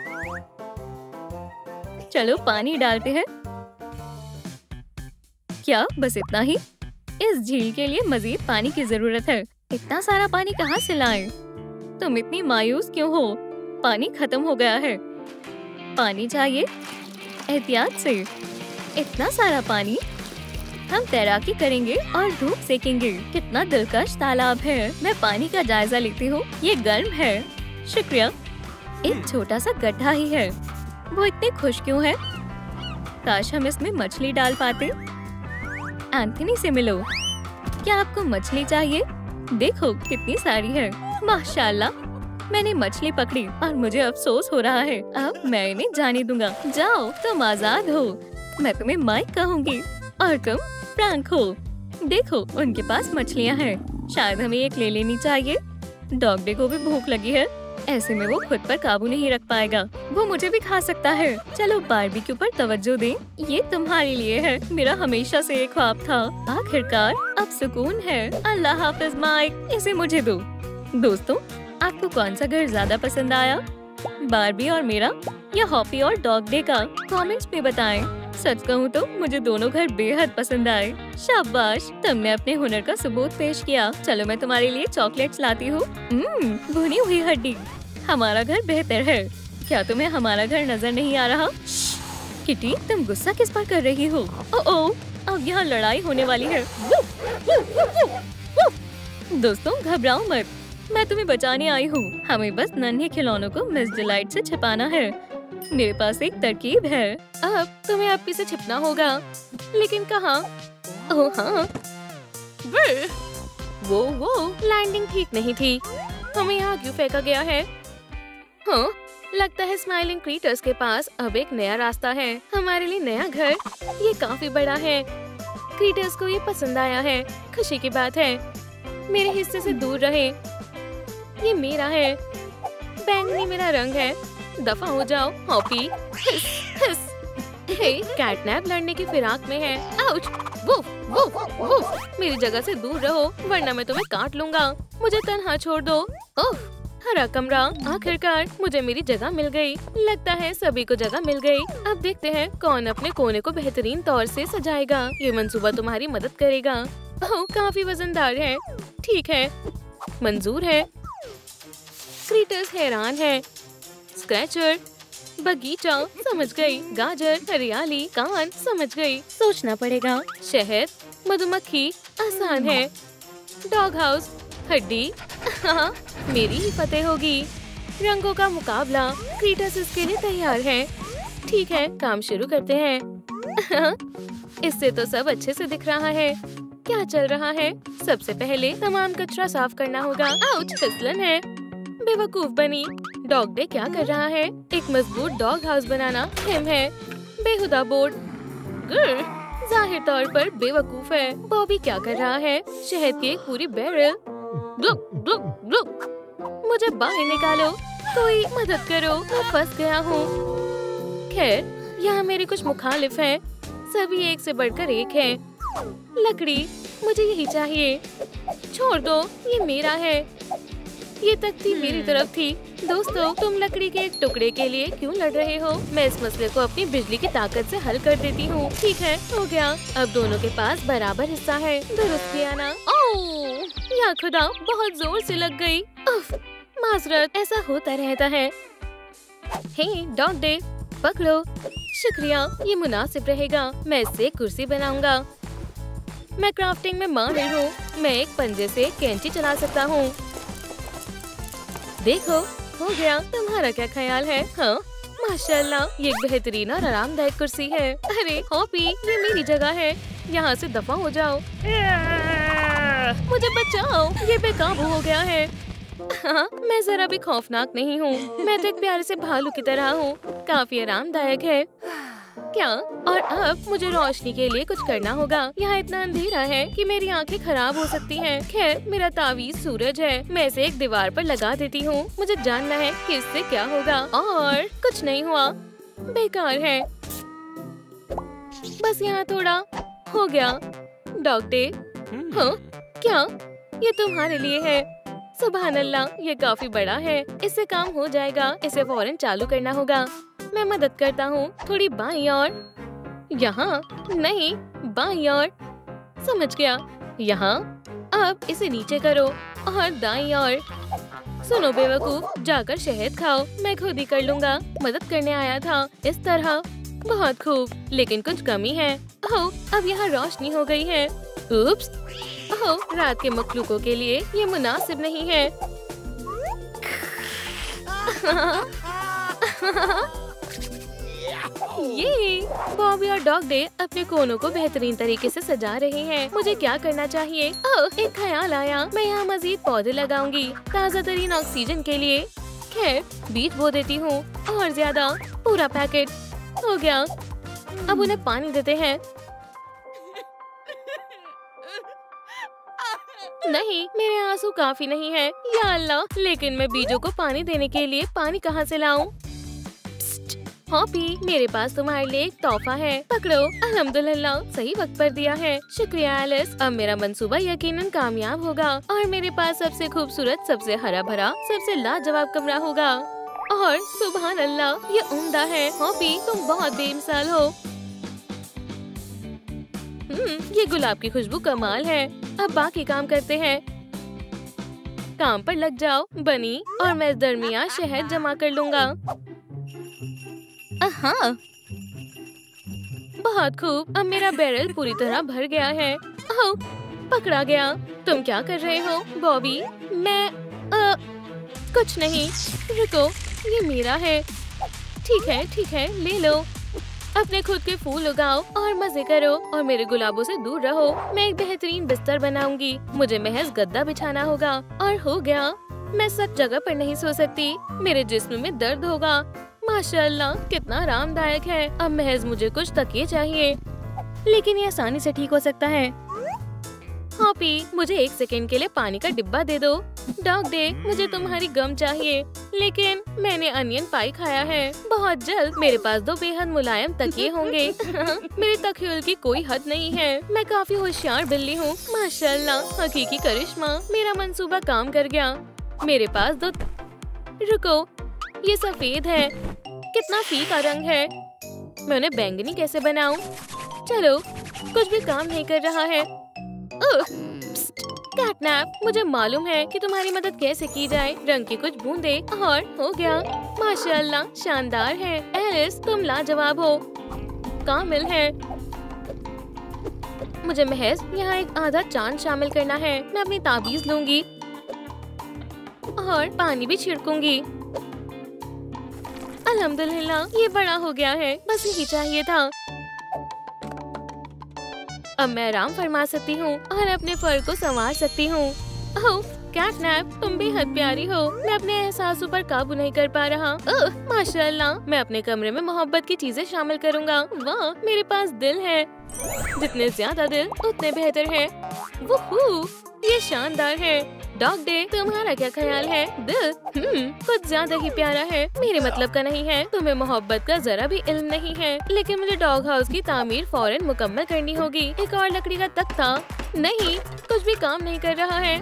चलो पानी डालते हैं। क्या बस इतना ही? इस झील के लिए मजीद पानी की जरूरत है। इतना सारा पानी कहाँ से लाएं? तुम इतनी मायूस क्यों हो? पानी खत्म हो गया है। पानी चाहिए। एहतियात से। इतना सारा पानी। हम तैराकी करेंगे और धूप सेकेंगे। कितना दिलकश तालाब है। मैं पानी का जायजा लेती हूँ। ये गर्म है। शुक्रिया। एक छोटा सा गड्ढा ही है। वो इतने खुश क्यों है? काश हम इसमें मछली डाल पाते। एंथनी से मिलो। क्या आपको मछली चाहिए? देखो कितनी सारी है। माशाल्लाह, मैंने मछली पकड़ी और मुझे अफसोस हो रहा है। अब मैं इन्हें जाने दूंगा। जाओ, तुम आजाद हो। मैं तुम्हें माइक कहूँगी और तुम फ्रैंक हो। देखो उनके पास मछलियाँ हैं। शायद हमें एक ले लेनी चाहिए। डॉग डे को भी भूख लगी है। ऐसे में वो खुद पर काबू नहीं रख पाएगा। वो मुझे भी खा सकता है। चलो बारबेक्यू पर तवज्जो दें। ये तुम्हारे लिए है। मेरा हमेशा से एक ख्वाब था। आखिरकार अब सुकून है। अल्लाह हाफिज माइक। इसे मुझे दो। दोस्तों, आपको कौन सा घर ज्यादा पसंद आया? बारबी और मेरा या हॉपी और डॉग डे का? कमेंट्स में बताएं। सच कहूँ तो मुझे दोनों घर बेहद पसंद आए। शाबाश, तुमने अपने हुनर का सबूत पेश किया। चलो मैं तुम्हारे लिए चॉकलेट्स लाती हूँ। भुनी हुई हड्डी। हमारा घर बेहतर है। क्या तुम्हें हमारा घर नजर नहीं आ रहा? किटी, तुम गुस्सा किस पर कर रही हो? ओह, अब यहाँ लड़ाई होने वाली है। दोस्तों घबराओ मत, मैं तुम्हें बचाने आई हूँ। हमें बस नन्हे खिलौनों को मिस डिलाइट से छिपाना है। मेरे पास एक तरकीब है। अब तुम्हें अप्पी से छिपना होगा। लेकिन कहाँ? ओह हाँ, वो लैंडिंग ठीक नहीं थी। हमें यहाँ क्यों फेंका गया है? हाँ, लगता है स्माइलिंग क्रीटर्स के पास अब एक नया रास्ता है। हमारे लिए नया घर। ये काफी बड़ा है। क्रीटर्स को ये पसंद आया है। खुशी की बात है। मेरे हिस्से से दूर रहे। ये मेरा है। बैंगनी मेरा रंग है। दफा हो जाओ हॉपी। हिस, हिस। हे, कैटनैप लड़ने की फिराक में है। आउच! Woof, woof, woof. मेरी जगह से दूर रहो वरना मैं तुम्हें काट लूंगा। मुझे तन्हा छोड़ दो। ओह, हरा कमरा। आखिरकार मुझे मेरी जगह मिल गई। लगता है सभी को जगह मिल गई। अब देखते हैं कौन अपने कोने को बेहतरीन तौर से सजाएगा। ये मंसूबा तुम्हारी मदद करेगा। ओह, काफी वजनदार है। ठीक है, मंजूर है। क्रीटर्स हैरान है। स्क्रैचर, बगीचा, समझ गई। गाजर, हरियाली, कान, समझ गई। सोचना पड़ेगा। शहद, मधुमक्खी, आसान है। डॉग हाउस, हड्डी। हाँ, मेरी ही फतेह होगी। रंगों का मुकाबला। क्रीटर्स इसके लिए तैयार है। ठीक है, काम शुरू करते हैं। इससे तो सब अच्छे से दिख रहा है। क्या चल रहा है? सबसे पहले तमाम कचरा साफ करना होगा। आउच! फिसलन है। बेवकूफ बनी। डॉग डे क्या कर रहा है? एक मजबूत डॉग हाउस बनाना हिम है। बेहुदा बोर्ड। जाहिर तौर पर बेवकूफ है। बॉबी क्या कर रहा है? शहद की एक पूरी बैरल। ग्लुक, ग्लुक, ग्लुक। मुझे बाहर निकालो। कोई मदद करो, मैं फंस गया हूँ। खैर, यहाँ मेरे कुछ मुखालिफ हैं। सभी एक से बढ़कर एक है। लकड़ी, मुझे यही चाहिए। छोड़ दो, ये मेरा है। ये तख्ती मेरी तरफ थी। दोस्तों, तुम लकड़ी के एक टुकड़े के लिए क्यों लड़ रहे हो? मैं इस मसले को अपनी बिजली की ताकत से हल कर देती हूँ। ठीक है, हो गया। अब दोनों के पास बराबर हिस्सा है। दुरुस्त किया ना? ओह, या खुदा, बहुत जोर से लग गई। उफ, माजरत, ऐसा होता रहता है। हे डॉग डे, पकड़ो। शुक्रिया, ये मुनासिब रहेगा। मैं इससे कुर्सी बनाऊंगा। मैं क्राफ्टिंग में माहिर हूँ। मैं एक पंजे से कैंची चला सकता हूँ। देखो, हो गया। तुम्हारा क्या ख्याल है? हाँ, माशाल्लाह, ये एक बेहतरीन और आरामदायक कुर्सी है। अरे हॉपी, ये मेरी जगह है। यहाँ से दफा हो जाओ। मुझे बचाओ, ये बेकाबू हो गया है। हाँ, मैं जरा भी खौफनाक नहीं हूँ। मैं तो एक प्यारे से भालू की तरह हूँ। काफी आरामदायक है। क्या? और अब मुझे रोशनी के लिए कुछ करना होगा। यहाँ इतना अंधेरा है कि मेरी आंखें खराब हो सकती हैं। खैर, मेरा तावीज सूरज है। मैं इसे एक दीवार पर लगा देती हूँ। मुझे जानना है कि इससे क्या होगा। और कुछ नहीं हुआ। बेकार है। बस यहाँ थोड़ा हो गया। Dog day. हाँ, क्या? ये तुम्हारे लिए है। सुभान अल्लाह, ये काफी बड़ा है। इससे काम हो जाएगा। इसे फौरन चालू करना होगा। मैं मदद करता हूँ। थोड़ी बाईं ओर। यहाँ नहीं, बाईं ओर। समझ गया। यहाँ। अब इसे नीचे करो और दाईं ओर। सुनो बेवकूफ, जाकर शहद खाओ। मैं खुद ही कर लूँगा। मदद करने आया था। इस तरह। बहुत खूब, लेकिन कुछ कमी है। ओह, अब यहाँ रोशनी हो गई है। उप्स। ओह, रात के मखलूकों के लिए ये मुनासिब नहीं है। ये बॉबी और डॉग डे अपने कोनों को बेहतरीन तरीके से सजा रहे हैं। मुझे क्या करना चाहिए? ओह, एक ख्याल आया। मैं यहाँ मजीद पौधे लगाऊंगी ताज़ा तरीन ऑक्सीजन के लिए। खैर, बीज बो देती हूँ और ज्यादा। पूरा पैकेट हो गया। अब उन्हें पानी देते हैं। नहीं, मेरे आंसू काफी नहीं है। या अल्लाह, लेकिन मैं बीजों को पानी देने के लिए पानी कहाँ से लाऊं? हॉपी, मेरे पास तुम्हारे लिए एक तोहफा है। पकड़ो। अल्हम्दुलिल्लाह, सही वक्त पर दिया है। शुक्रिया एलिस। अब मेरा मंसूबा यकीनन कामयाब होगा और मेरे पास सबसे खूबसूरत, सबसे हरा भरा, सबसे लाजवाब कमरा होगा। और सुभान अल्लाह, ये उम्दा है। हॉपी, तुम बहुत बेमिसाल हो। ये गुलाब की खुशबू कमाल है। अब बाकी काम करते हैं। काम पर लग जाओ बनी, और मैं इस दरमियान शहद जमा कर लूंगा। हाँ, बहुत खूब। अब मेरा बैरल पूरी तरह भर गया है। ओह, पकड़ा गया। तुम क्या कर रहे हो बॉबी? मैं कुछ नहीं। रुको, ये मेरा है। ठीक है, ठीक है, ले लो। अपने खुद के फूल उगाओ और मजे करो और मेरे गुलाबों से दूर रहो। मैं एक बेहतरीन बिस्तर बनाऊंगी। मुझे महज गद्दा बिछाना होगा और हो गया। मैं सब जगह पर नहीं सो सकती, मेरे जिस्म में दर्द होगा। माशाअल्लाह कितना आरामदायक है। अब महज मुझे कुछ तकिए चाहिए, लेकिन ये आसानी से ठीक हो सकता है। हॉपी, मुझे 1 सेकंड के लिए पानी का डिब्बा दे दो। डॉग डे, मुझे तुम्हारी गम चाहिए, लेकिन मैंने अनियन पाई खाया है। बहुत जल्द मेरे पास 2 बेहद मुलायम तकिए होंगे। मेरे तखिल की कोई हद नहीं है। मैं काफी होशियार बिल्ली हूँ। माशाअल्लाह, हकीकी करिश्मा। मेरा मंसूबा काम कर गया। मेरे पास 2 रुको, ये सफेद है। कितना फीका रंग है। मैं उन्हें बैंगनी कैसे बनाऊं? चलो, कुछ भी काम नहीं कर रहा है। कैटनैप, मुझे मालूम है कि तुम्हारी मदद कैसे की जाए। रंग की कुछ बूंदे और हो गया। माशाअल्लाह, शानदार है। एलिस, तुम लाजवाब हो। कामिल है। मुझे महज यहाँ एक आधा चांद शामिल करना है। मैं अपनी ताबीज लूंगी और पानी भी छिड़कूंगी। अल्हम्दुलिल्लाह, ये बड़ा हो गया है। बस यही चाहिए था। अब मैं आराम फरमा सकती हूँ और अपने फर को संवार सकती हूँ। ओह कैटनैप, तुम बेहद प्यारी हो। मैं अपने एहसासों पर काबू नहीं कर पा रहा। माशाअल्लाह, मैं अपने कमरे में मोहब्बत की चीजें शामिल करूँगा। वाह, मेरे पास दिल है। जितने ज्यादा दिल उतने बेहतर है। वूहू, ये शानदार है। डॉग डे, तुम्हारा क्या ख्याल है? दिल कुछ ज्यादा ही प्यारा है। मेरे मतलब का नहीं है। तुम्हें मोहब्बत का जरा भी इल्म नहीं है। लेकिन मुझे डॉग हाउस की तामीर फौरन मुकम्मल करनी होगी। एक और लकड़ी का तख्ता नहीं, कुछ भी काम नहीं कर रहा है।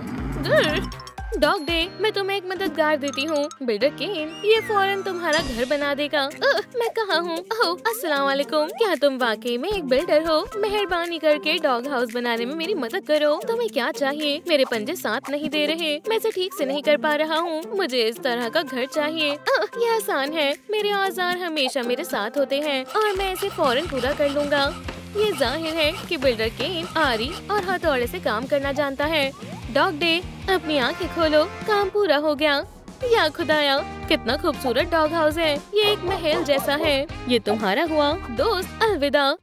डॉग डे, मैं तुम्हें एक मददगार देती हूँ। बिल्डर केन, ये फौरन तुम्हारा घर बना देगा। मैं कहाँ हूँ? ओह, अस्सलाम वालेकुम। क्या तुम वाकई में एक बिल्डर हो? मेहरबानी करके डॉग हाउस बनाने में मेरी मदद करो। तुम्हें क्या चाहिए? मेरे पंजे साथ नहीं दे रहे। मैं इसे ठीक से नहीं कर पा रहा हूँ। मुझे इस तरह का घर चाहिए। ये आसान है। मेरे औजार हमेशा मेरे साथ होते हैं और मैं इसे फौरन पूरा कर लूँगा। ये जाहिर है कि बिल्डर केन आरी और हथौड़े से काम करना जानता है। डॉग डे, अपनी आंखें खोलो। काम पूरा हो गया। या खुदाया, कितना खूबसूरत डॉग हाउस है। ये एक महल जैसा है। ये तुम्हारा हुआ दोस्त। अलविदा।